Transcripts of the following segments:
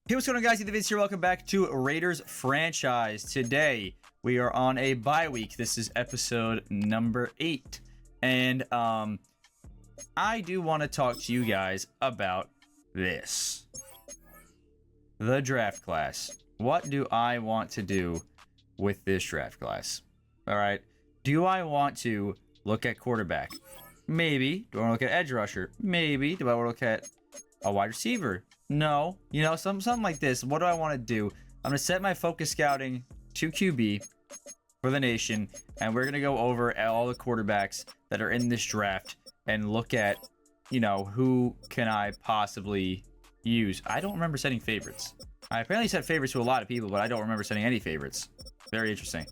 Hey, what's going on, guys? The Vince here. Welcome back to Raiders Franchise. Today, we are on a bye week. This is episode number 8. And I do want to talk to you guys about this. The draft class. What do I want to do with this draft class? All right. Do I want to look at quarterback? Maybe. Do I want to look at edge rusher? Maybe. Do I want to look at a wide receiver? No. You know, something like this. What do I want to do? I'm going to set my focus scouting to QB for the nation, and we're going to go over all the quarterbacks that are in this draft and look at, you know, who can I possibly use. I don't remember setting favorites. I apparently set favorites to a lot of people, but I don't remember setting any favorites. Very interesting.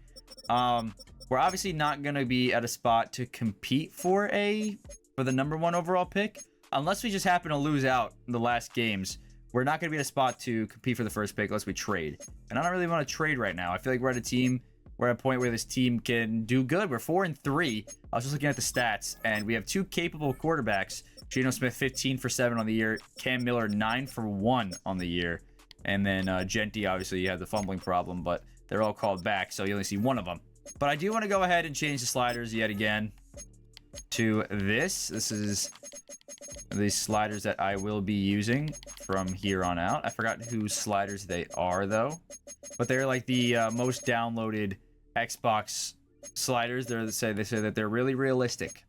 We're obviously not going to be at a spot to compete for the number 1 overall pick, unless we just happen to lose out in the last games. We're not going to be at a spot to compete for the first pick unless we trade. And I don't really want to trade right now. I feel like we're at a point where this team can do good. We're 4-3. I was just looking at the stats, and we have 2 capable quarterbacks. Geno Smith, 15 for 7 on the year. Cam Miller, 9 for 1 on the year. And then Genty, obviously, you have the fumbling problem, but they're all called back, so you only see one of them. But I do want to go ahead and change the sliders yet again to this. This is the sliders that I will be using from here on out. I forgot whose sliders they are, though. But they're like the most downloaded Xbox sliders. They say that they're really realistic.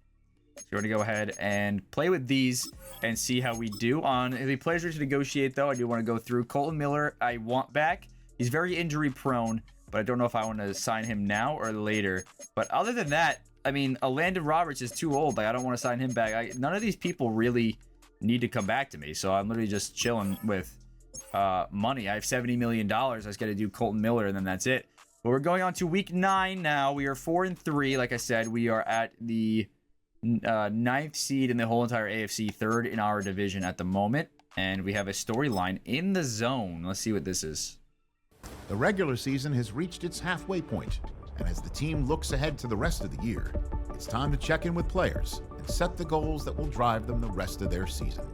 So you want to go ahead and play with these and see how we do. On the players to negotiate, though, I do want to go through Colton Miller. I want back. He's very injury prone, but I don't know if I want to sign him now or later. But other than that, I mean, Landon Roberts is too old. Like, I don't want to sign him back. None of these people really need to come back to me. So I'm literally just chilling with money. I have $70 million. I just got to do Colton Miller, and then that's it. But we're going on to week 9 now. We are 4-3. Like I said, we are at the 9th seed in the whole entire AFC, 3rd in our division at the moment. And we have a storyline in the zone. Let's see what this is. The regular season has reached its halfway point, and as the team looks ahead to the rest of the year, it's time to check in with players and set the goals that will drive them the rest of their season.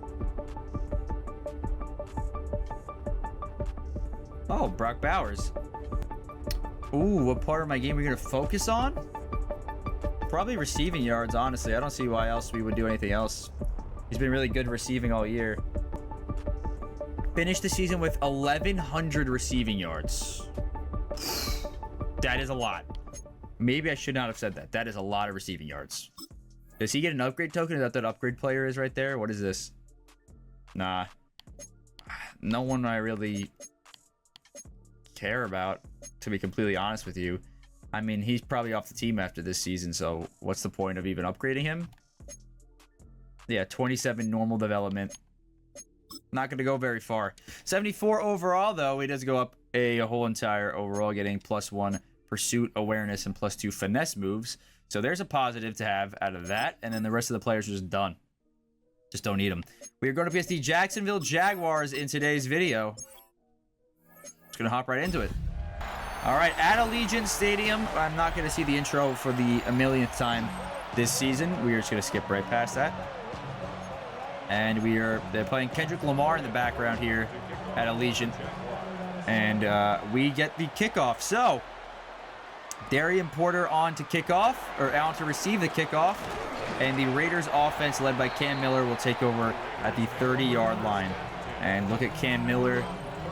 Oh, Brock Bowers. Ooh, what part of my game are we going to focus on? Probably receiving yards, honestly. I don't see why else we would do anything else. He's been really good receiving all year. Finished the season with 1,100 receiving yards. That is a lot. Maybe I should not have said that. That is a lot of receiving yards. Does he get an upgrade token? Is that upgrade player is right there? What is this? Nah. No one I really care about, to be completely honest with you. I mean, he's probably off the team after this season, so what's the point of even upgrading him? Yeah, 27 normal development. Not going to go very far. 74 overall, though. He does go up a whole entire overall, getting +1 pursuit awareness and +2 finesse moves. So there's a positive to have out of that. And then the rest of the players are just done. Just don't need them. We are going to be the Jacksonville Jaguars in today's video. Just going to hop right into it. All right, at Allegiant Stadium. I'm not going to see the intro for the 1,000,000th time this season. We are just going to skip right past that. And they're playing Kendrick Lamar in the background here at Allegiant. And we get the kickoff. So, Darien Porter on to kickoff, or on to receive the kickoff. And the Raiders offense, led by Cam Miller, will take over at the 30-yard line. And look at Cam Miller.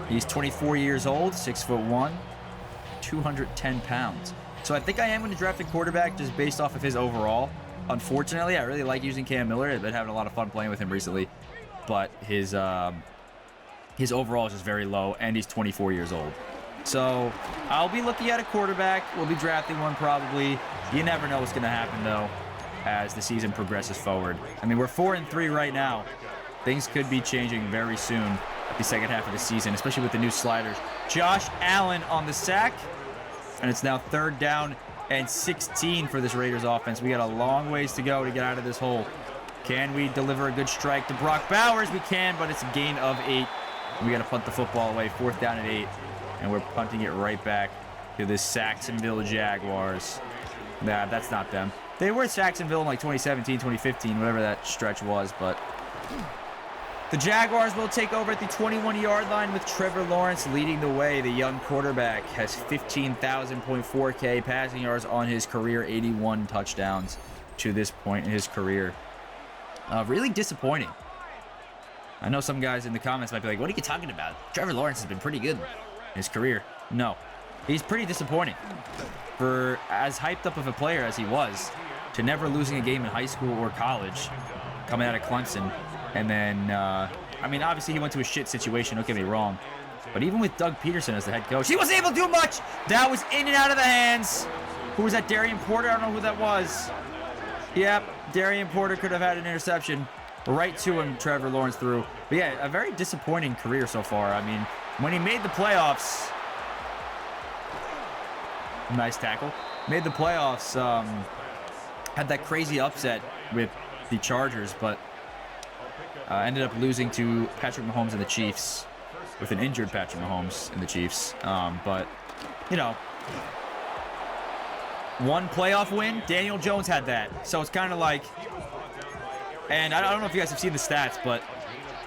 He's 24 years old, 6'1", 210 pounds. So I think I am going to draft a quarterback just based off of his overall. Unfortunately, I really like using Cam Miller. I've been having a lot of fun playing with him recently. But his overall is just very low, and he's 24 years old. So I'll be looking at a quarterback. We'll be drafting one probably. You never know what's going to happen, though, as the season progresses forward. I mean, we're 4-3 right now. Things could be changing very soon at the second half of the season, especially with the new sliders. Josh Allen on the sack, and it's now 3rd down and 16 for this Raiders offense. We got a long ways to go to get out of this hole. Can we deliver a good strike to Brock Bowers? We can, but it's a gain of 8. We got to punt the football away. 4th down and 8, and we're punting it right back to the Jacksonville Jaguars. Nah, that's not them. They were Jacksonville in like 2017, 2015, whatever that stretch was, but The Jaguars will take over at the 21-yard line with Trevor Lawrence leading the way. The young quarterback has 15,000.4K passing yards on his career, 81 touchdowns to this point in his career. Really disappointing. I know some guys in the comments might be like, what are you talking about? Trevor Lawrence has been pretty good in his career. No, he's pretty disappointing. For as hyped up of a player as he was, to never losing a game in high school or college, coming out of Clemson. And then, I mean, obviously he went to a shit situation, don't get me wrong. But even with Doug Peterson as the head coach, he wasn't able to do much. That was in and out of the hands. Who was that, Darien Porter? I don't know who that was. Yep, Darien Porter could have had an interception. Right to him, Trevor Lawrence threw. But yeah, a very disappointing career so far. I mean, when he made the playoffs, nice tackle, made the playoffs, had that crazy upset with the Chargers, but ended up losing to Patrick Mahomes and the Chiefs, with an injured Patrick Mahomes and the Chiefs. But, you know, one playoff win, Daniel Jones had that. So it's kind of like, and I don't know if you guys have seen the stats, but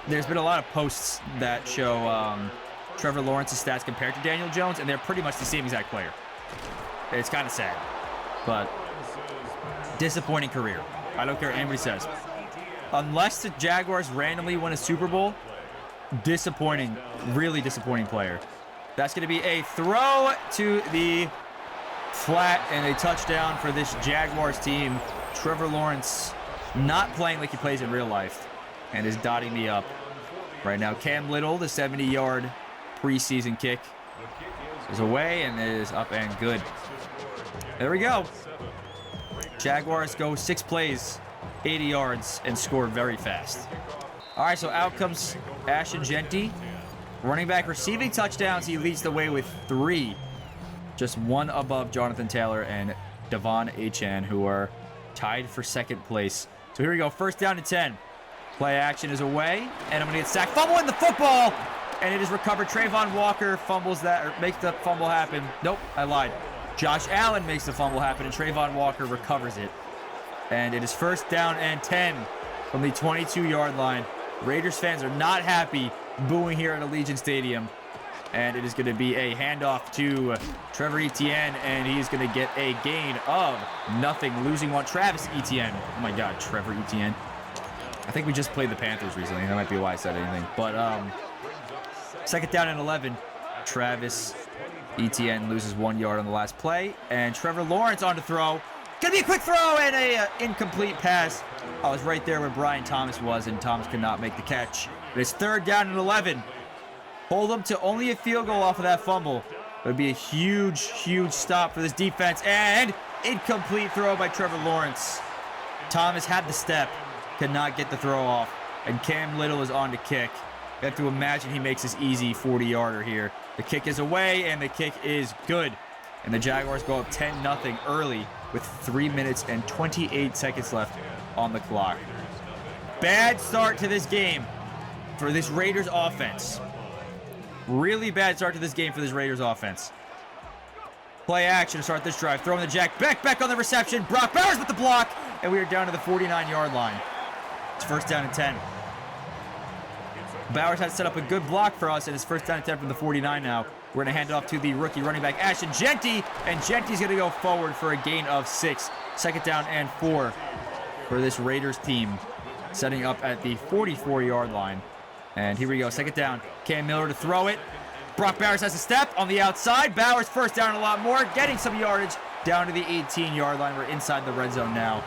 there's been a lot of posts that show Trevor Lawrence's stats compared to Daniel Jones, and they're pretty much the same exact player. It's kind of sad, but disappointing career. I don't care what anybody says. Unless the Jaguars randomly win a Super Bowl, disappointing, really disappointing player. That's going to be a throw to the flat and a touchdown for this Jaguars team. Trevor Lawrence not playing like he plays in real life and is dotting me up right now. Cam Little, the 70-yard preseason kick, is away and it is up and good. There we go. Jaguars go 6 plays, 80 yards, and score very fast. All right, so out comes Ashton Jeanty. Running back receiving touchdowns. He leads the way with 3. Just 1 above Jonathan Taylor and Devon Achane, who are tied for 2nd place. So here we go, 1st down and 10. Play action is away, and I'm going to get sacked. Fumble in the football, and it is recovered. Trayvon Walker fumbles that, or makes the fumble happen. Nope, I lied. Josh Allen makes the fumble happen, and Trayvon Walker recovers it. And it is 1st down and 10 from the 22-yard line. Raiders fans are not happy booing here at Allegiant Stadium. And it is going to be a handoff to Trevor Etienne, and he's going to get a gain of nothing, losing one. Travis Etienne. Oh my God, Trevor Etienne. I think we just played the Panthers recently. That might be why I said anything. But 2nd down and 11. Travis Etienne loses 1 yard on the last play, and Trevor Lawrence on to throw. Gonna be a quick throw and a incomplete pass. I was right there where Brian Thomas was, and Thomas could not make the catch. But it's 3rd down and 11. Hold them to only a field goal off of that fumble. It would be a huge, huge stop for this defense, and incomplete throw by Trevor Lawrence. Thomas had the step, could not get the throw off, and Cam Little is on to kick. You have to imagine he makes this easy 40-yarder here. The kick is away, and the kick is good. And the Jaguars go up 10-0 early with 3 minutes and 28 seconds left on the clock. Bad start to this game for this Raiders offense. Really bad start to this game for this Raiders offense. Play action to start this drive. Throwing the jack. Beck on the reception. Brock Bowers with the block. And we are down to the 49-yard line. It's 1st down and 10. Bowers had set up a good block for us, and it's 1st down and 10 from the 49 now. We're going to hand it off to the rookie running back, Ashton Jeanty. And Jeanty's going to go forward for a gain of 6. 2nd down and 4 for this Raiders team. Setting up at the 44-yard line. And here we go, 2nd down. Cam Miller to throw it. Brock Bowers has a step on the outside. Bowers 1st down a lot more, getting some yardage down to the 18-yard line. We're inside the red zone now.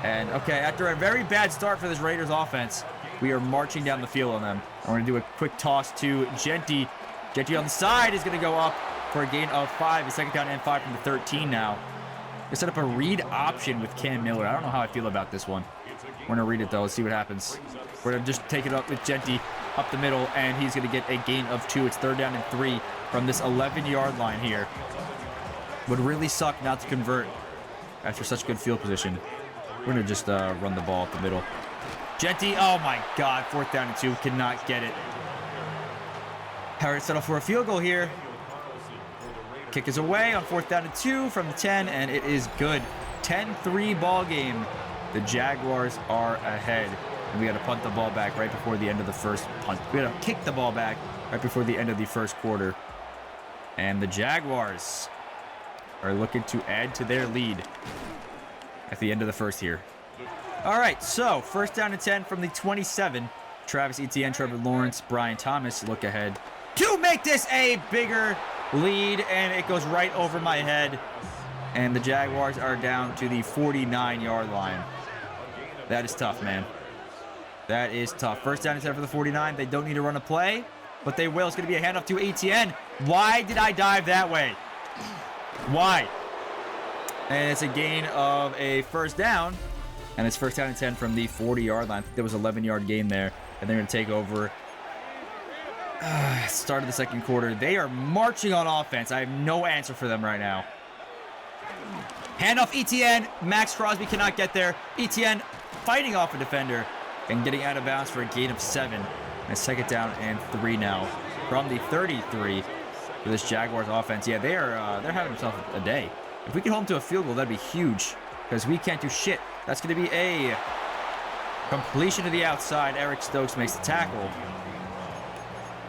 And, okay, after a very bad start for this Raiders offense, we are marching down the field on them. I'm going to do a quick toss to Jeanty. Jeanty on the side is going to go up for a gain of 5. A 2nd down and 5 from the 13 now. We set up a read option with Cam Miller. I don't know how I feel about this one. We're going to read it, though. Let's see what happens. We're going to just take it up with Jeanty up the middle, and he's going to get a gain of 2. It's 3rd down and 3 from this 11-yard line here. Would really suck not to convert after such good field position. We're going to just run the ball up the middle. Jeanty, oh my God, 4th down and 2. Cannot get it. Harris settle for a field goal here. Kick is away on 4th down and 2 from the 10, and it is good. 10-3 ball game. The Jaguars are ahead. And we got to punt the ball back right before the end of the first punt. We got to kick the ball back right before the end of the first quarter. And the Jaguars are looking to add to their lead at the end of the first here. All right, so first down and 10 from the 27. Travis Etienne, Trevor Lawrence, Brian Thomas look ahead to make this a bigger lead, and it goes right over my head. And the Jaguars are down to the 49-yard line. That is tough, man. That is tough. First down and 10 for the 49. They don't need to run a play, but they will. It's going to be a handoff to Etienne. Why did I dive that way? Why? And it's a gain of a first down. And it's first down and 10 from the 40-yard line. I think there was an 11-yard gain there. And they're going to take over. Start of the second quarter. They are marching on offense. I have no answer for them right now. Handoff Etienne. Max Crosby cannot get there. Etienne fighting off a defender and getting out of bounds for a gain of 7. And a second down and 3 now from the 33 for this Jaguars offense. Yeah, they're having themselves a day. If we can hold them to a field goal, that'd be huge because we can't do shit. That's going to be a completion to the outside. Eric Stokes makes the tackle.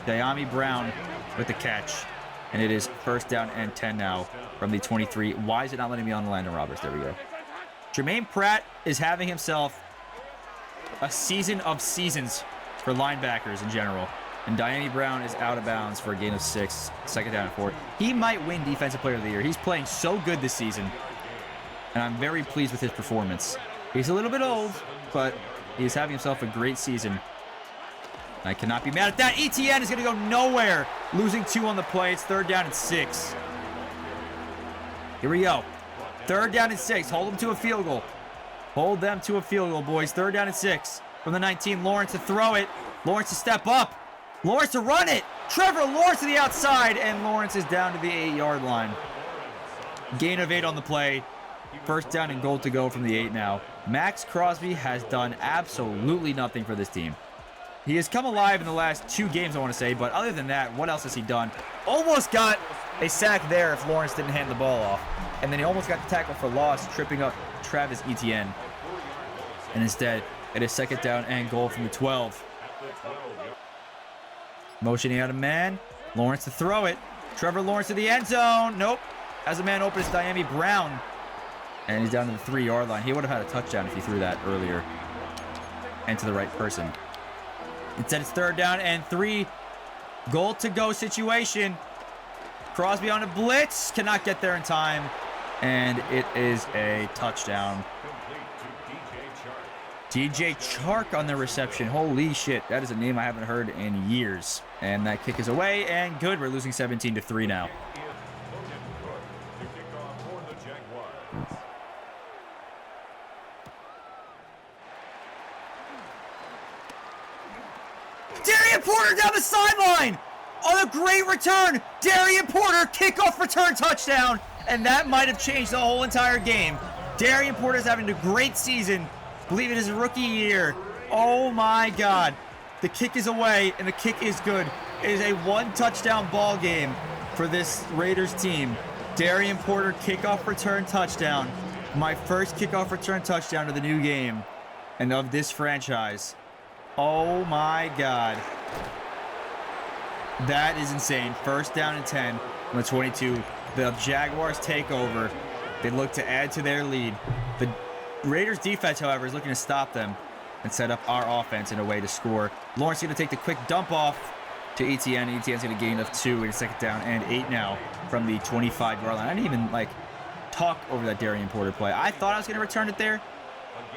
Dyami Brown with the catch. And it is first down and 10 now from the 23. Why is it not letting me on Landon Roberts? There we go. Jermaine Pratt is having himself a season of seasons for linebackers in general. And Dyami Brown is out of bounds for a gain of 6. Second down and 4. He might win Defensive Player of the Year. He's playing so good this season. And I'm very pleased with his performance. He's a little bit old, but he's having himself a great season. I cannot be mad at that. Etienne is going to go nowhere. Losing 2 on the play. It's third down and 6. Here we go. Third down and 6. Hold them to a field goal. Hold them to a field goal, boys. Third down and 6. From the 19, Lawrence to throw it. Lawrence to step up. Lawrence to run it. Trevor Lawrence to the outside. And Lawrence is down to the 8-yard line. Gain of 8 on the play. First down and goal to go from the 8 now. Max Crosby has done absolutely nothing for this team. He has come alive in the last 2 games, I want to say, but other than that, what else has he done? Almost got a sack there if Lawrence didn't hand the ball off. And then he almost got the tackle for loss, tripping up Travis Etienne. And instead, it is second down and goal from the 12. Motioning out a man. Lawrence to throw it. Trevor Lawrence to the end zone. Nope. As a man open, it's Dyami Brown. And he's down to the 3-yard line. He would have had a touchdown if he threw that earlier. And to the right person. Instead, it's third down and 3. Goal to go situation. Crosby on a blitz. Cannot get there in time. And it is a touchdown. DJ Chark on the reception. Holy shit. That is a name I haven't heard in years. And that kick is away and good. We're losing 17-3 now. Darien Porter down the sideline on a great return. Darien Porter kickoff return touchdown. And that might have changed the whole entire game. Darien Porter is having a great season. I believe it is his rookie year. Oh my God. The kick is away and the kick is good. It is a 1-touchdown ball game for this Raiders team. Darien Porter kickoff return touchdown. My first kickoff return touchdown of the new game and of this franchise. Oh my God. That is insane. First down and 10 on the 22. The Jaguars take over. They look to add to their lead. The Raiders defense, however, is looking to stop them and set up our offense in a way to score. Lawrence is going to take the quick dump off to Etienne. Etienne's going to gain of 2 in second down and 8 now from the 25-yard line. I didn't even talk over that Darien Porter play. I thought I was going to return it there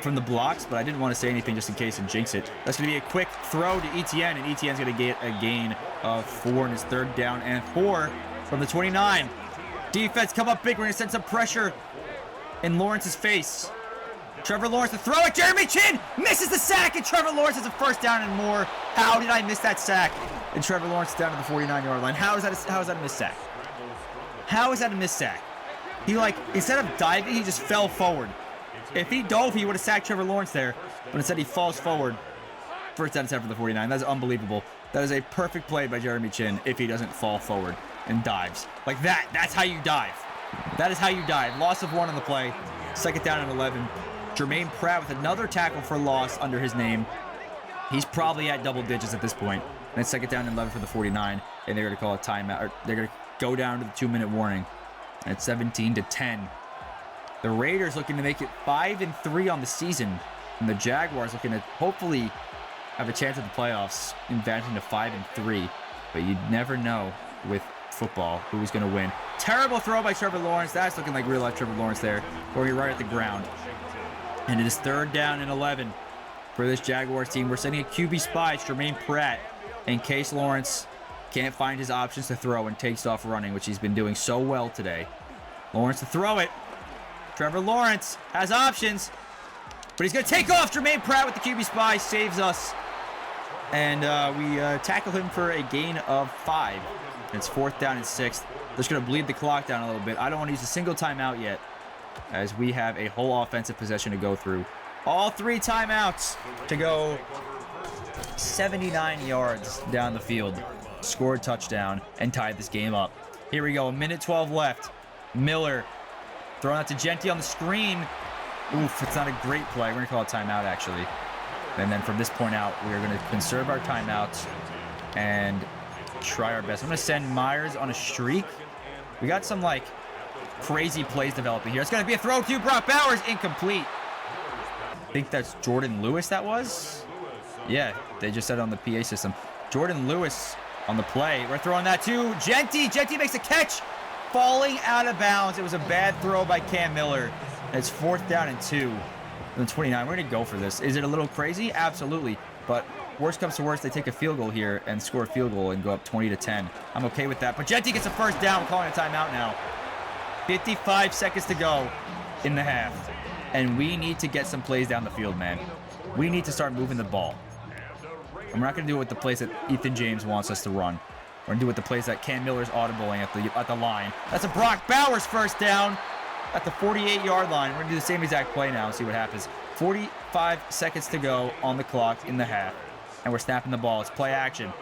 from the blocks, but I didn't want to say anything just in case and jinx it. That's going to be a quick throw to Etienne, and Etienne's going to get a gain of 4 in his third down and 4 from the 29. Defense come up big. We're going to send some pressure in Lawrence's face. Trevor Lawrence to throw it. Jeremy Chin misses the sack, and Trevor Lawrence has a first down and more. How did I miss that sack? And Trevor Lawrence is down to the 49-yard line. How is that a missed sack? How is that a missed sack? He, instead of diving, he just fell forward. If he dove, he would have sacked Trevor Lawrence there. But instead, he falls forward. First down and 10 for the 49. That's unbelievable. That is a perfect play by Jeremy Chin if he doesn't fall forward and dives. Like that. That's how you dive. That is how you dive. Loss of 1 on the play. Second down and 11. Jermaine Pratt with another tackle for loss under his name. He's probably at double digits at this point. And it's second down and 11 for the 49, and they're going to call a timeout. Or they're going to go down to the 2-minute warning. And it's 17-10. The Raiders looking to make it 5-3 on the season, and the Jaguars looking to hopefully have a chance at the playoffs, advancing to 5-3. But you never know with football who's going to win. Terrible throw by Trevor Lawrence. That's looking like real-life Trevor Lawrence there, where he's right at the ground. And it is third down and 11 for this Jaguars team. We're sending a QB spy, Jermaine Pratt, in case Lawrence can't find his options to throw and takes off running, which he's been doing so well today. Lawrence to throw it. Trevor Lawrence has options, but he's going to take off. Jermaine Pratt with the QB spy saves us. And we tackle him for a gain of 5. And it's fourth down and 6. Just going to bleed the clock down a little bit. I don't want to use a single timeout yet, as we have a whole offensive possession to go through. All 3 timeouts to go 79 yards down the field. Score a touchdown and tie this game up. Here we go. 1:12 left. Miller throwing out to Genty on the screen. Oof, it's not a great play. We're going to call a timeout, actually. And then from this point out, we are going to conserve our timeouts and try our best. I'm going to send Myers on a streak. We got some, like, crazy plays developing here. It's going to be a throw to Brock Bowers. Incomplete. I think that's Jordan Lewis that was. Yeah, they just said it on the PA system. Jordan Lewis on the play. We're throwing that to Genty. Genty makes a catch. Falling out of bounds. It was a bad throw by Cam Miller. It's fourth down and 2. And 29. We're going to go for this. Is it a little crazy? Absolutely. But worst comes to worst, they take a field goal here and score a field goal and go up 20-10. I'm okay with that. But Genty gets a first down. We're calling a timeout now. 55 seconds to go in the half. And we need to get some plays down the field, man. We need to start moving the ball. And we're not going to do it with the plays that Ethan James wants us to run. We're going to do it with the plays that Cam Miller's audibling at the line. That's a Brock Bowers first down at the 48-yard line. We're going to do the same exact play now and see what happens. 45 seconds to go on the clock in the half. And we're snapping the ball. It's play action.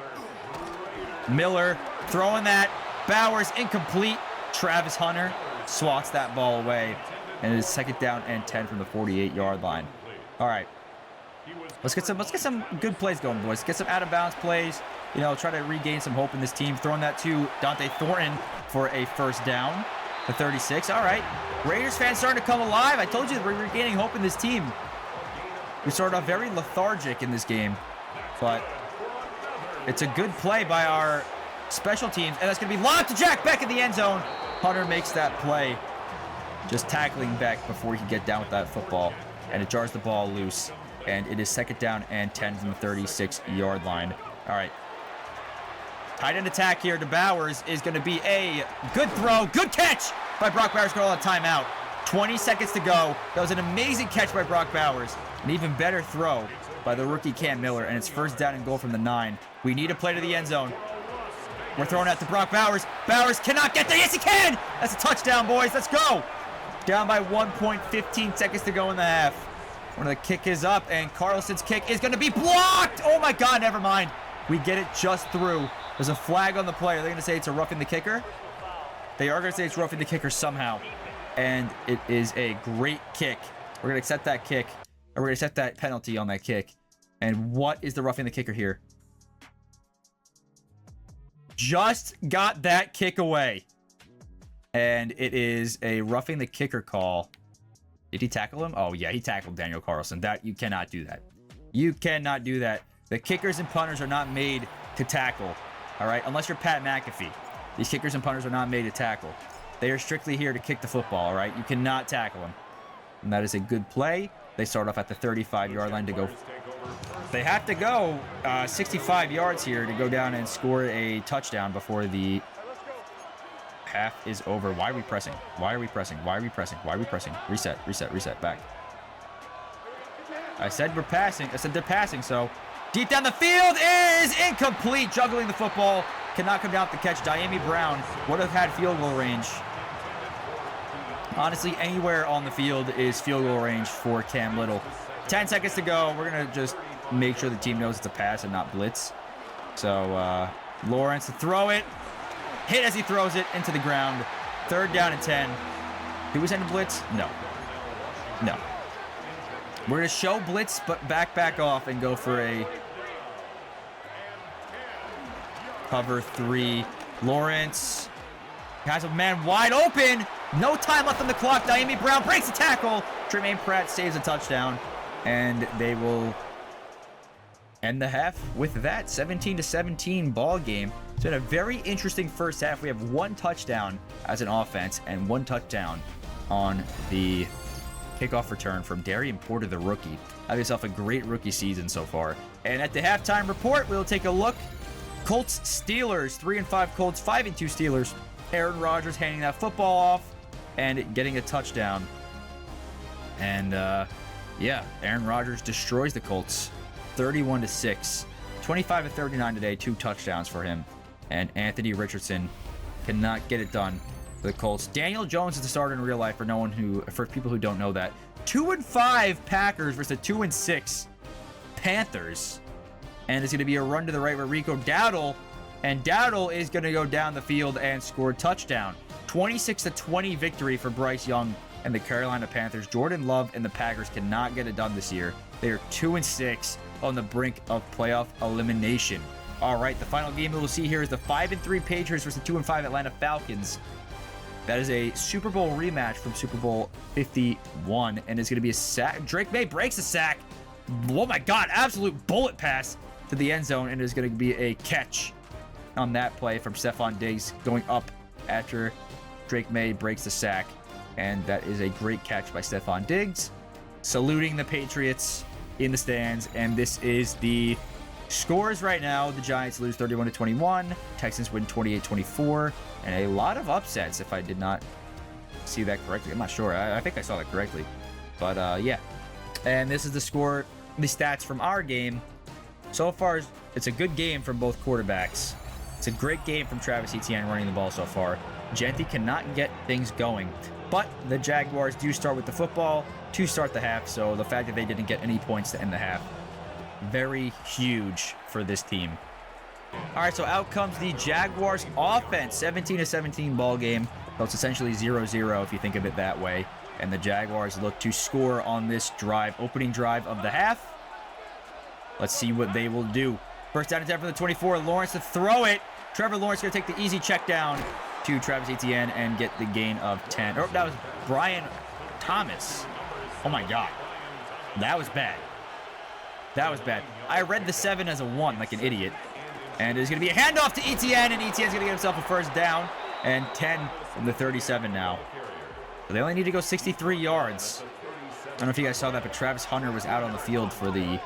Miller throwing that. Bowers incomplete. Travis Hunter swats that ball away. And it is second down and 10 from the 48-yard line. All right. Let's get some good plays going, boys. Get some out-of-bounds plays. You know, try to regain some hope in this team. Throwing that to Dante Thornton for a first down. The 36. All right. Raiders fans starting to come alive. I told you that we're regaining hope in this team. We started off very lethargic in this game, but it's a good play by our special teams, and that's going to be locked to Jack Beck in the end zone. Hunter makes that play, just tackling Beck before he can get down with that football, and it jars the ball loose, and it is second down and 10 from the 36-yard line. All right. Tight end attack here to Bowers is going to be a good throw. Good catch by Brock Bowers. Call a timeout. 20 seconds to go. That was an amazing catch by Brock Bowers. An even better throw by the rookie Cam Miller. And it's first down and goal from the 9. We need a play to the end zone. We're throwing out to Brock Bowers. Bowers cannot get there. Yes, he can. That's a touchdown, boys. Let's go. Down by 1.15 seconds to go in the half. When the kick is up, and Carlson's kick is going to be blocked. Oh, my God. Never mind. We get it just through. There's a flag on the play. Are they going to say it's a roughing the kicker? They are going to say it's roughing the kicker somehow. And it is a great kick. We're going to accept that kick. Or we're going to accept that penalty on that kick. And what is the roughing the kicker here? Just got that kick away. And it is a roughing the kicker call. Did he tackle him? Oh, yeah, he tackled Daniel Carlson. You cannot do that. You cannot do that. The kickers and punters are not made to tackle. All right, unless you're Pat McAfee. These kickers and punters are not made to tackle. They are strictly here to kick the football, all right? You cannot tackle them. And that is a good play. They start off at the 35-yard line to go. They have to go 65 yards here to go down and score a touchdown before the half is over. Why are we pressing? Why are we pressing? Why are we pressing? Why are we pressing? Reset, reset, reset, back. I said we're passing. I said they're passing, so... Deep down the field is incomplete. Juggling the football. Cannot come down with the catch. Diami Brown would have had field goal range. Honestly, anywhere on the field is field goal range for Cam Little. 10 seconds to go. We're going to just make sure the team knows it's a pass and not blitz. So, Lawrence to throw it. Hit as he throws it into the ground. Third down and 10. Did we send a blitz? No. No. We're going to show blitz, but back off and go for a Cover 3. Lawrence has a man wide open. No time left on the clock. Diami Brown breaks the tackle. Tremaine Pratt saves a touchdown. And they will end the half with that 17-17 ball game. It's been a very interesting first half. We have 1 touchdown as an offense and 1 touchdown on the kickoff return from Darien Porter, the rookie. Have yourself a great rookie season so far. And at the halftime report, we'll take a look. Colts Steelers, 3-5 Colts, 5-2 Steelers. Aaron Rodgers handing that football off and getting a touchdown. And yeah, Aaron Rodgers destroys the Colts 31-6. 25-39 today, 2 touchdowns for him. And Anthony Richardson cannot get it done for the Colts. Daniel Jones is the starter in real life for people who don't know that. 2-5 Packers versus 2-6 Panthers. And it's going to be a run to the right with Rico Dowdle. And Dowdle is going to go down the field and score a touchdown. 26-20 victory for Bryce Young and the Carolina Panthers. Jordan Love and the Packers cannot get it done this year. They are 2-6 on the brink of playoff elimination. All right, the final game we'll see here is the 5-3 Patriots versus the 2-5 Atlanta Falcons. That is a Super Bowl rematch from Super Bowl 51, and it's going to be a sack. Drake May breaks a sack. Oh my God, absolute bullet pass to the end zone, and it's going to be a catch on that play from Stephon Diggs going up after Drake May breaks the sack. And that is a great catch by Stephon Diggs, saluting the Patriots in the stands. And this is the scores right now. The Giants lose 31-21. Texans win 28-24. And a lot of upsets, if I did not see that correctly. I'm not sure. I think I saw that correctly. But yeah. And this is the score, the stats from our game. So far, it's a good game from both quarterbacks. It's a great game from Travis Etienne running the ball so far. Genty cannot get things going. But the Jaguars do start with the football to start the half, so the fact that they didn't get any points to end the half, very huge for this team. All right, so out comes the Jaguars offense, 17-17 ball game. So it's essentially 0-0 if you think of it that way. And the Jaguars look to score on this drive, opening drive of the half. Let's see what they will do. First down and 10 from the 24. Lawrence to throw it. Trevor Lawrence going to take the easy check down to Travis Etienne and get the gain of 10. Oh, that was Brian Thomas. Oh my God. That was bad. That was bad. I read the 7 as a 1 like an idiot. And it's going to be a handoff to Etienne, and Etienne's going to get himself a first down. And 10 from the 37 now. So they only need to go 63 yards. I don't know if you guys saw that, but Travis Hunter was out on the field for the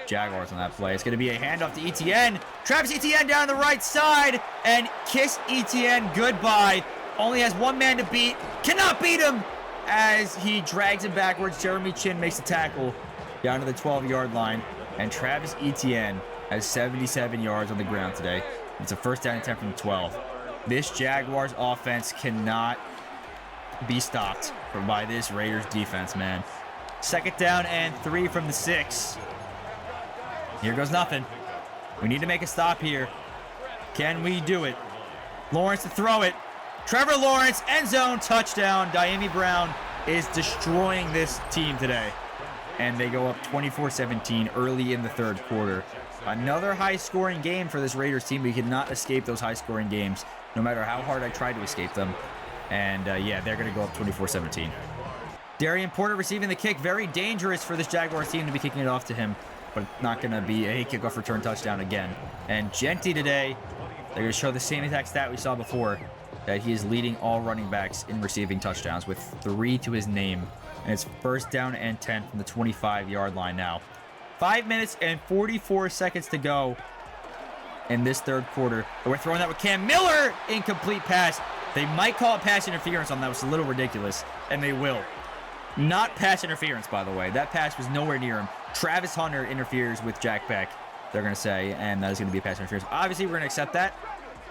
Jaguars on that play. It's going to be a handoff to Etienne. Travis Etienne down the right side, and kiss Etienne goodbye. Only has 1 man to beat. Cannot beat him as he drags him backwards. Jeremy Chin makes a tackle down to the 12-yard line, and Travis Etienne has 77 yards on the ground today. It's a first down and 10 from the 12. This Jaguars offense cannot be stopped by this Raiders defense, man. Second down and 3 from the 6. Here goes nothing. We need to make a stop here. Can we do it? Lawrence to throw it. Trevor Lawrence, end zone, touchdown. Diami Brown is destroying this team today. And they go up 24-17 early in the third quarter. Another high-scoring game for this Raiders team. We cannot escape those high-scoring games, no matter how hard I try to escape them. And yeah, they're going to go up 24-17. Darien Porter receiving the kick. Very dangerous for this Jaguars team to be kicking it off to him. But not going to be a kickoff return touchdown again. And Genty today, they're going to show the same exact stat we saw before, that he is leading all running backs in receiving touchdowns with 3 to his name. And it's first down and 10 from the 25-yard line now. 5 minutes and 44 seconds to go in this third quarter. And we're throwing that with Cam Miller. Incomplete pass. They might call it pass interference on that. It was a little ridiculous. And they will. Not pass interference, by the way. That pass was nowhere near him. Travis Hunter interferes with Jack Beck, they're going to say, and that is going to be a pass interference. Obviously, we're going to accept that.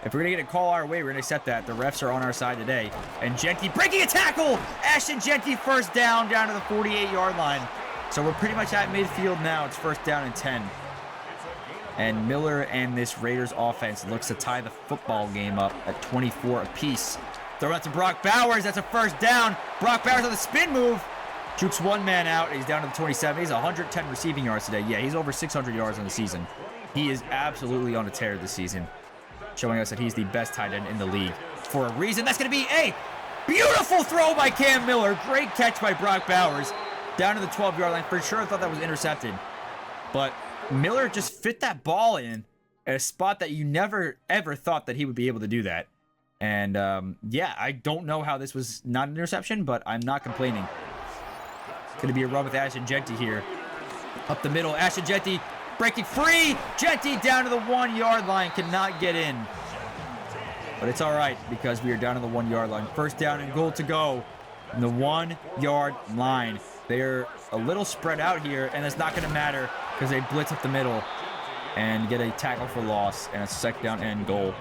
If we're going to get a call our way, we're going to accept that. The refs are on our side today. And Genty breaking a tackle! Ashton Genty first down to the 48-yard line. So we're pretty much at midfield now. It's first down and 10. And Miller and this Raiders offense looks to tie the football game up at 24 apiece. Throw out to Brock Bowers. That's a first down. Brock Bowers on the spin move. Jukes 1 man out. He's down to the 27. He's 110 receiving yards today. Yeah, he's over 600 yards on the season. He is absolutely on a tear this season. showing us that he's the best tight end in the league for a reason. That's going to be a beautiful throw by Cam Miller. Great catch by Brock Bowers down to the 12-yard line. For sure, I thought that was intercepted. But Miller just fit that ball in at a spot that you never, ever thought that he would be able to do that. And, yeah, I don't know how this was not an interception, but I'm not complaining. It's going to be a run with Ashton Jeanty here. Up the middle, Ashton Jeanty breaking free. Jeanty down to the 1-yard line, cannot get in. But it's all right because we are down to the 1-yard line. First down and goal to go. In the 1-yard line. They're a little spread out here, and it's not going to matter because they blitz up the middle and get a tackle for loss and a second down and goal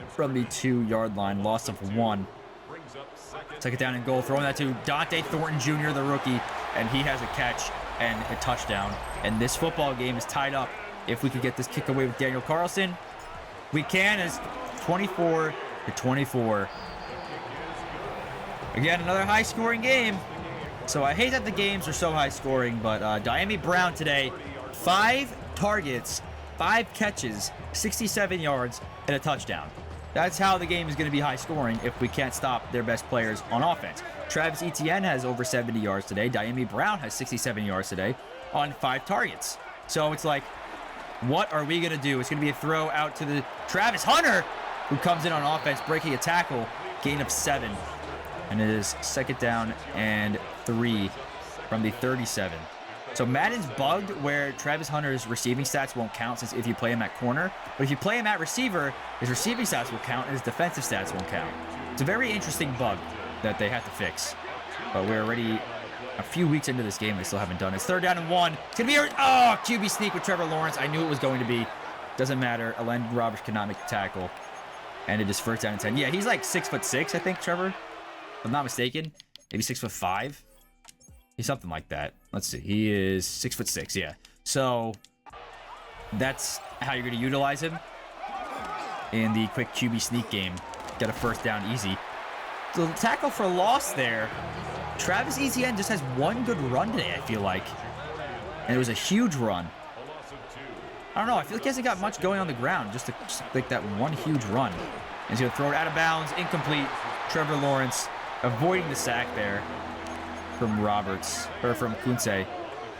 from the 2-yard line. Loss of 1. Second down and goal. Throwing that to Dante Thornton Jr., the rookie, and he has a catch and a touchdown. And this football game is tied up. If we could get this kick away with Daniel Carlson, we can. As 24-24. Again, another high-scoring game. So I hate that the games are so high-scoring, but Diami Brown today, 5 targets, 5 catches, 67 yards, and a touchdown. That's how the game is going to be high-scoring if we can't stop their best players on offense. Travis Etienne has over 70 yards today. Diami Brown has 67 yards today on 5 targets. So it's like, what are we going to do? It's going to be a throw out to the Travis Hunter, who comes in on offense, breaking a tackle, gain of 7. And it is second down and 3 from the 37. So Madden's bugged where Travis Hunter's receiving stats won't count since if you play him at corner. But if you play him at receiver, his receiving stats will count and his defensive stats won't count. It's a very interesting bug that they have to fix. But we're already a few weeks into this game. They still haven't done it. It's third down and 1. It's going to be a QB sneak with Trevor Lawrence. I knew it was going to be. Doesn't matter. Elandon Roberts cannot make the tackle. And it is first down and 10. Yeah, he's like 6'6", I think, Trevor. If I'm not mistaken. Maybe 6'5". He's something like that. Let's see. He is 6'6", yeah. So that's how you're going to utilize him in the quick QB sneak game. Get a first down easy. The tackle for loss there. Travis Etienne just has one good run today, I feel like. And it was a huge run. I don't know. I feel like he hasn't got much going on the ground. Just like that one huge run. And he's going to throw it out of bounds. Incomplete. Trevor Lawrence avoiding the sack there from Roberts, or from Kunze.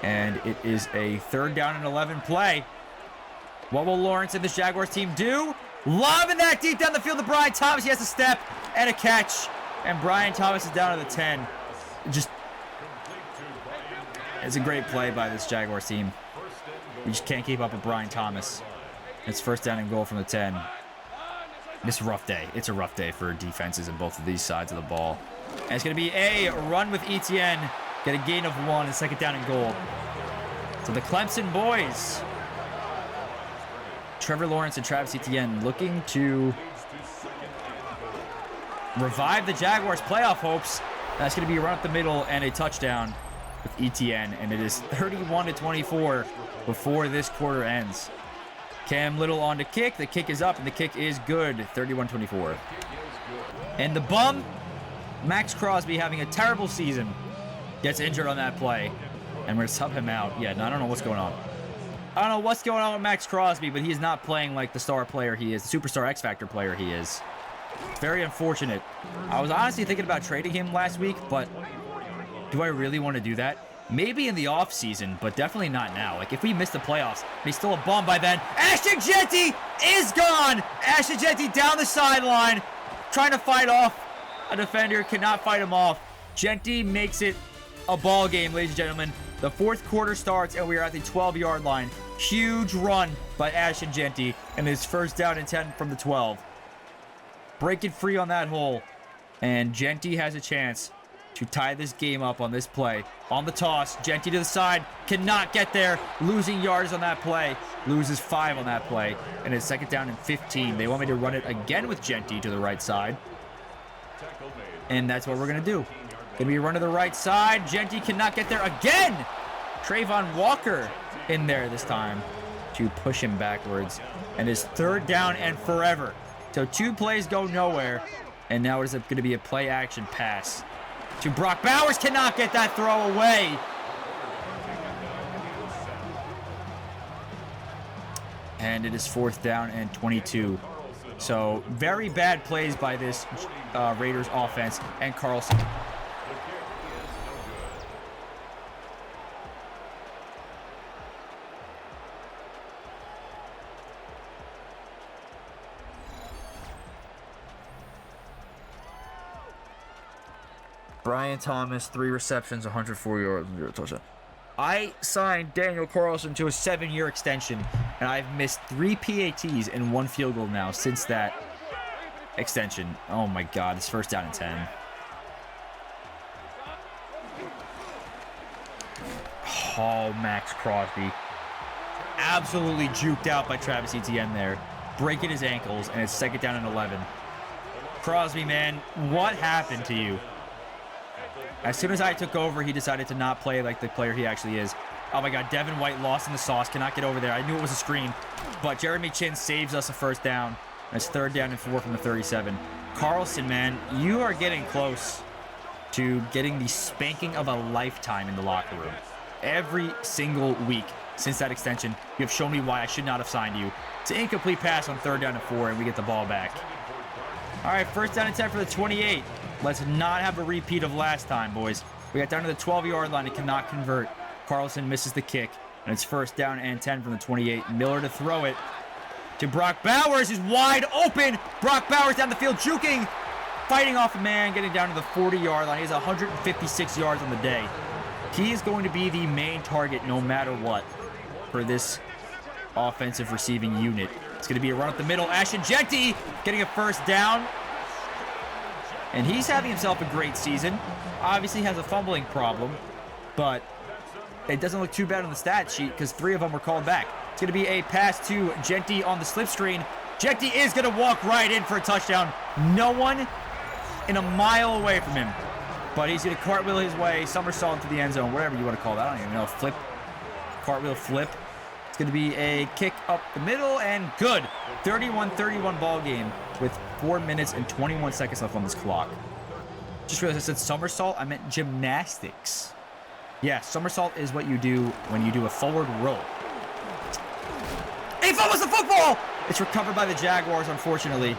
And it is a third down and 11 play. What will Lawrence and this Jaguars team do? Lobbing that deep down the field to Brian Thomas. He has a step and a catch. And Brian Thomas is down to the 10. It's a great play by this Jaguars team. We just can't keep up with Brian Thomas. It's first down and goal from the 10. It's a rough day. It's a rough day for defenses on both of these sides of the ball. And it's going to be a run with Etienne. Get a gain of 1 and second down and goal. So the Clemson boys, Trevor Lawrence and Travis Etienne, looking to revive the Jaguars' playoff hopes. That's going to be a run up the middle and a touchdown with Etienne. And it is 31-24 before this quarter ends. Cam Little on the kick. The kick is up, and the kick is good. 31-24. And the bum, Max Crosby, having a terrible season, gets injured on that play. And we're going to sub him out. Yeah, no, I don't know what's going on. I don't know what's going on with Max Crosby, but he's not playing like the star player he is, the superstar X-Factor player he is. It's very unfortunate. I was honestly thinking about trading him last week, but do I really want to do that? Maybe in the offseason, but definitely not now. Like, if we miss the playoffs, he's still a bum by then. Ashton Jeanty is gone! Ashton Jeanty down the sideline, trying to fight off a defender, cannot fight him off. Jeanty makes it a ball game, ladies and gentlemen. The fourth quarter starts, and we are at the 12-yard line. Huge run by Ashton Jeanty, and his first down and 10 from the 12. Breaking free on that hole, and Jeanty has a chance to tie this game up on this play. On the toss, Jeanty to the side, cannot get there, losing yards on that play, loses 5 on that play, and it's second down and 15. They want me to run it again with Jeanty to the right side, and that's what we're going to do. Gonna be a run to the right side. Jeanty cannot get there again. Trayvon Walker in there this time to push him backwards, and it's third down and forever. So 2 plays go nowhere, and now it's going to be a play action pass to Brock Bowers. Cannot get that throw away. And it is fourth down and 22. So very bad plays by this Raiders offense and Carlson. Brian Thomas, 3 receptions, 104 yards, 0 touchdown. I signed Daniel Carlson to a 7-year extension, and I've missed 3 PATs and 1 field goal now since that extension. Oh my God, it's first down and 10. Oh, Max Crosby. Absolutely juked out by Travis Etienne there. Breaking his ankles, and it's second down and 11. Crosby, man, what happened to you? As soon as I took over, he decided to not play like the player he actually is. Oh my God, Devin White lost in the sauce, cannot get over there. I knew it was a screen, but Jeremy Chin saves us a first down. It's third down and 4 from the 37. Carlson, man, you are getting close to getting the spanking of a lifetime in the locker room. Every single week since that extension, you have shown me why I should not have signed you. It's an incomplete pass on third down and 4, and we get the ball back. All right, first down and 10 for the 28. Let's not have a repeat of last time, boys. We got down to the 12-yard line and cannot convert. Carlson misses the kick, and it's first down and 10 from the 28. Miller to throw it to Brock Bowers, is wide open. Brock Bowers down the field, juking, fighting off a man, getting down to the 40-yard line. He has 156 yards on the day. He is going to be the main target no matter what for this offensive receiving unit. It's going to be a run up the middle. Ashton Jeanty getting a first down. And he's having himself a great season. Obviously has a fumbling problem, but it doesn't look too bad on the stat sheet because 3 of them were called back. It's going to be a pass to Jeanty on the slip screen. Jeanty is going to walk right in for a touchdown. No one in a mile away from him. But he's going to cartwheel his way, somersault into the end zone, whatever you want to call that. I don't even know. Flip, cartwheel flip. It's going to be a kick up the middle and good. 31-31 ball game with 4 minutes and 21 seconds left on this clock. Just realized I said somersault. I meant gymnastics. Yeah, somersault is what you do when you do a forward roll. He fumbles the football! It's recovered by the Jaguars, unfortunately.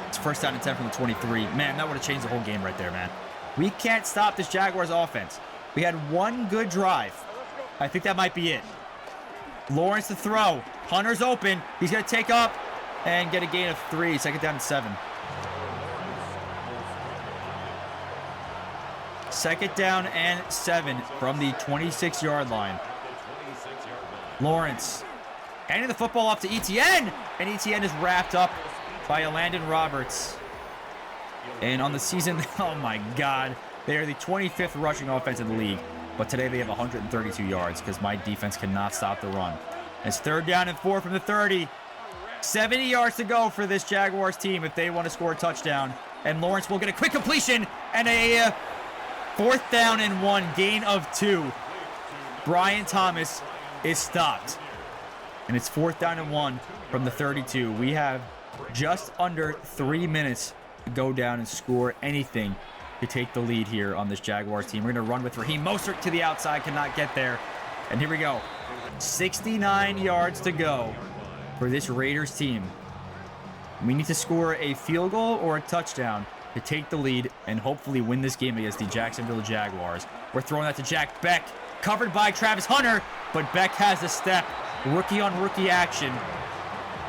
It's first down and 10 from the 23. Man, that would have changed the whole game right there, man. We can't stop this Jaguars offense. We had one good drive. I think that might be it. Lawrence to throw. Hunter's open. He's going to take up and get a gain of 3. Second down and 7. Second down and 7 from the 26-yard line. Lawrence handing the football off to Etienne. And Etienne is wrapped up by Landon Roberts. And on the season, oh my God, they are the 25th rushing offense in the league. But today they have 132 yards because my defense cannot stop the run. It's third down and 4 from the 30. 70 yards to go for this Jaguars team if they want to score a touchdown. And Lawrence will get a quick completion and a fourth down and 1, gain of 2. Brian Thomas is stopped. And it's fourth down and 1 from the 32. We have just under 3 minutes to go down and score anything to take the lead here on this Jaguars team. We're going to run with Raheem Mostert to the outside, cannot get there. And here we go. 69 yards to go for this Raiders team. We need to score a field goal or a touchdown to take the lead and hopefully win this game against the Jacksonville Jaguars. We're throwing that to Jack Beck, covered by Travis Hunter, but Beck has a step. Rookie on rookie action.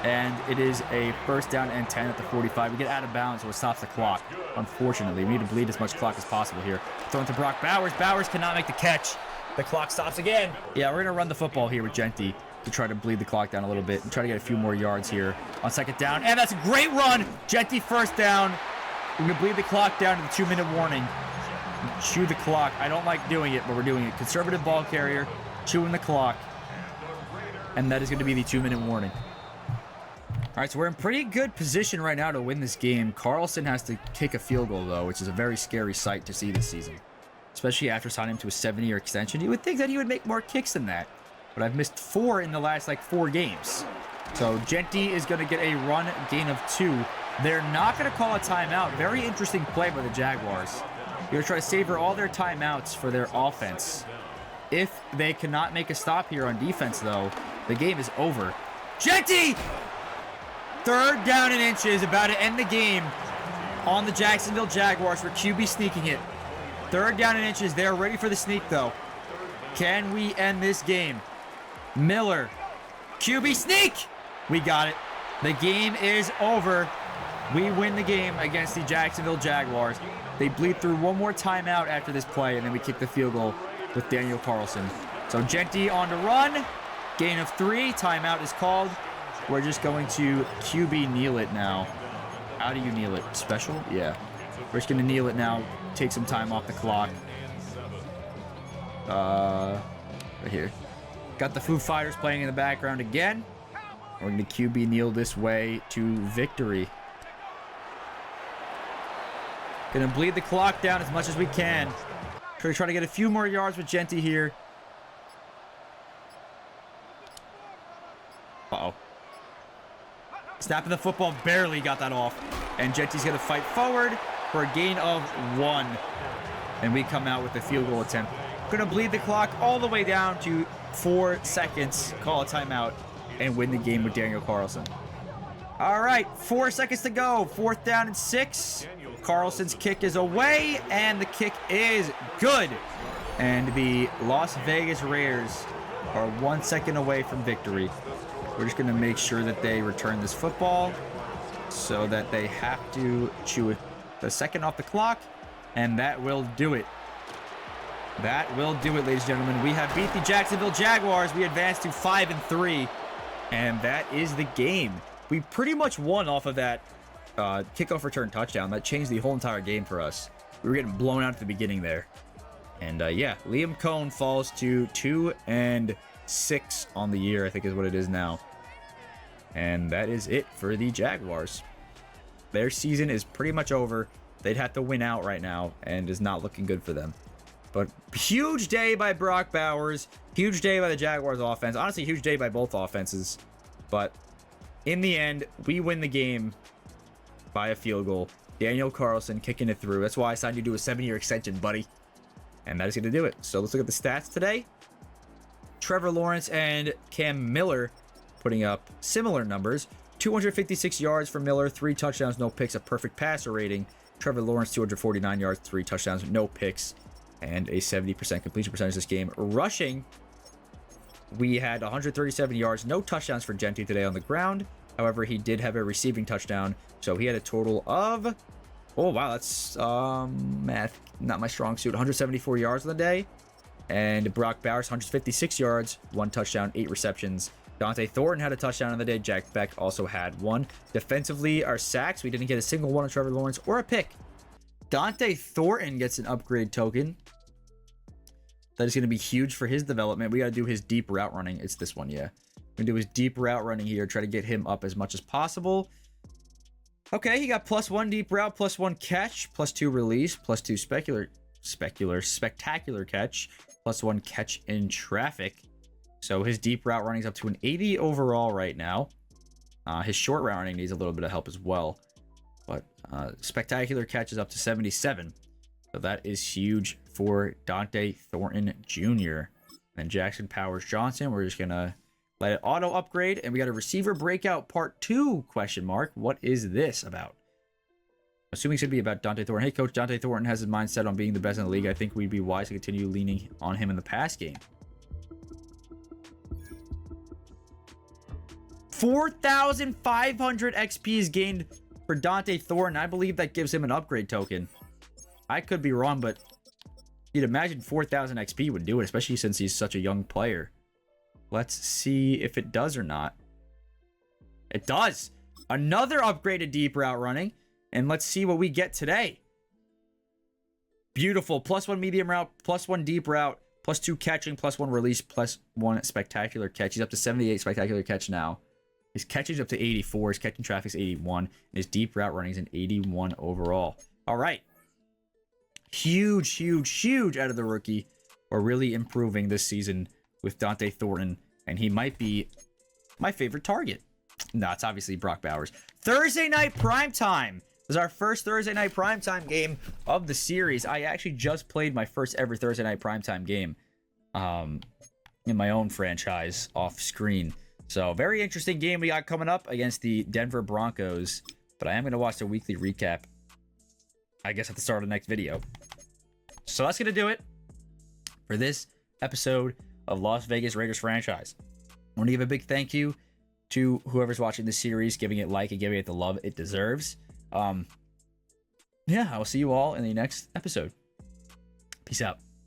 And it is a first down and 10 at the 45. We get out of bounds, so it stops the clock. Unfortunately, we need to bleed as much clock as possible here. Throwing to Brock Bowers. Bowers cannot make the catch. The clock stops again. Yeah, we're going to run the football here with Jeanty to try to bleed the clock down a little bit and try to get a few more yards here on second down. And that's a great run. Jeanty first down. We're going to bleed the clock down to the 2-minute warning. Chew the clock. I don't like doing it, but we're doing it. Conservative ball carrier, chewing the clock. And that is going to be the 2-minute warning. All right, so we're in pretty good position right now to win this game. Carlson has to kick a field goal, though, which is a very scary sight to see this season, especially after signing him to a 7-year extension. You would think that he would make more kicks than that, but I've missed 4 in the last, 4 games. So Jeanty is going to get a run gain of 2. They're not going to call a timeout. Very interesting play by the Jaguars. They're going to try to savor all their timeouts for their offense. If they cannot make a stop here on defense, though, the game is over. Jeanty! 3rd down and inches, about to end the game on the Jacksonville Jaguars for QB sneaking it. 3rd down and inches. They're ready for the sneak, though. Can we end this game? Miller. QB sneak. We got it. The game is over. We win the game against the Jacksonville Jaguars. They bleed through one more timeout after this play, and then we kick the field goal with Daniel Carlson. So Genty on the run. Gain of 3. Timeout is called. We're just going to QB kneel it now. How do you kneel it? Special? Yeah. We're just going to kneel it now. Take some time off the clock. Right here. Got the Foo Fighters playing in the background again. We're going to QB kneel this way to victory. Going to bleed the clock down as much as we can. We're trying to get a few more yards with Genty here. Uh-oh. Snapping the football, barely got that off. And Genty's going to fight forward for a gain of 1. And we come out with a field goal attempt. Going to bleed the clock all the way down to 4 seconds. Call a timeout and win the game with Daniel Carlson. All right, 4 seconds to go. 4th down and 6. Carlson's kick is away, and the kick is good. And the Las Vegas Raiders are 1 second away from victory. We're just going to make sure that they return this football so that they have to chew it the second off the clock, and that will do it. That will do it, ladies and gentlemen. We have beat the Jacksonville Jaguars. We advanced to 5-3, and that is the game. We pretty much won off of that kickoff return touchdown. That changed the whole entire game for us. We were getting blown out at the beginning there. And yeah, Liam Cohn falls to 2-6 on the year, I think is what it is now. And that is it for the Jaguars. Their season is pretty much over. They'd have to win out right now, and is not looking good for them. But huge day by Brock Bowers. Huge day by the Jaguars offense. Honestly, huge day by both offenses. But in the end, we win the game by a field goal. Daniel Carlson kicking it through. That's why I signed you to a 7-year extension, buddy. And that is going to do it. So let's look at the stats today. Trevor Lawrence and Cam Miller putting up similar numbers. 256 yards for Miller, 3 touchdowns, no picks, a perfect passer rating. Trevor Lawrence, 249 yards, 3 touchdowns, no picks, and a 70% completion percentage this game. Rushing, we had 137 yards, no touchdowns for Genty today on the ground. However, he did have a receiving touchdown, so he had a total of, oh wow, that's math, not my strong suit, 174 yards on the day. And Brock Bowers, 156 yards, 1 touchdown, 8 receptions. Dante Thornton had a touchdown on the day. Jack Beck also had 1. Defensively, our sacks, we didn't get a single one on Trevor Lawrence or a pick. Dante Thornton gets an upgrade token. That is going to be huge for his development. We got to do his deep route running. It's this one, yeah. We're going to do his deep route running here. Try to get him up as much as possible. Okay, he got +1 deep route, +1 catch, +2 release, +2 spectacular catch, +1 catch in traffic. So his deep route running is up to an 80 overall right now. His short route running needs a little bit of help as well. But spectacular catch is up to 77. So that is huge for Dante Thornton Jr. And Jackson Powers Johnson, we're just going to let it auto upgrade. And we got a receiver breakout part 2 question mark. What is this about? Assuming it should be about Dante Thornton. Hey, Coach, Dante Thornton has his mindset on being the best in the league. I think we'd be wise to continue leaning on him in the pass game. 4,500 XP is gained for Dante Thornton. I believe that gives him an upgrade token. I could be wrong, but you'd imagine 4,000 XP would do it, especially since he's such a young player. Let's see if it does or not. It does. Another upgraded deep route running. And let's see what we get today. Beautiful. +1 medium route, +1 deep route, +2 catching, +1 release, +1 spectacular catch. He's up to 78 spectacular catch now. His catching is up to 84. His catching traffic is 81. And his deep route running is an 81 overall. All right. Huge, huge, huge out of the rookie. We're really improving this season with Dante Thornton. And he might be my favorite target. No, it's obviously Brock Bowers. Thursday night primetime. This is our first Thursday night primetime game of the series. I actually just played my first ever Thursday night primetime game in my own franchise off screen. So very interesting game we got coming up against the Denver Broncos. But I am going to watch the weekly recap, I guess, at the start of the next video. So that's going to do it for this episode of Las Vegas Raiders franchise. I want to give a big thank you to whoever's watching this series, giving it like and giving it the love it deserves. Yeah, I will see you all in the next episode. Peace out.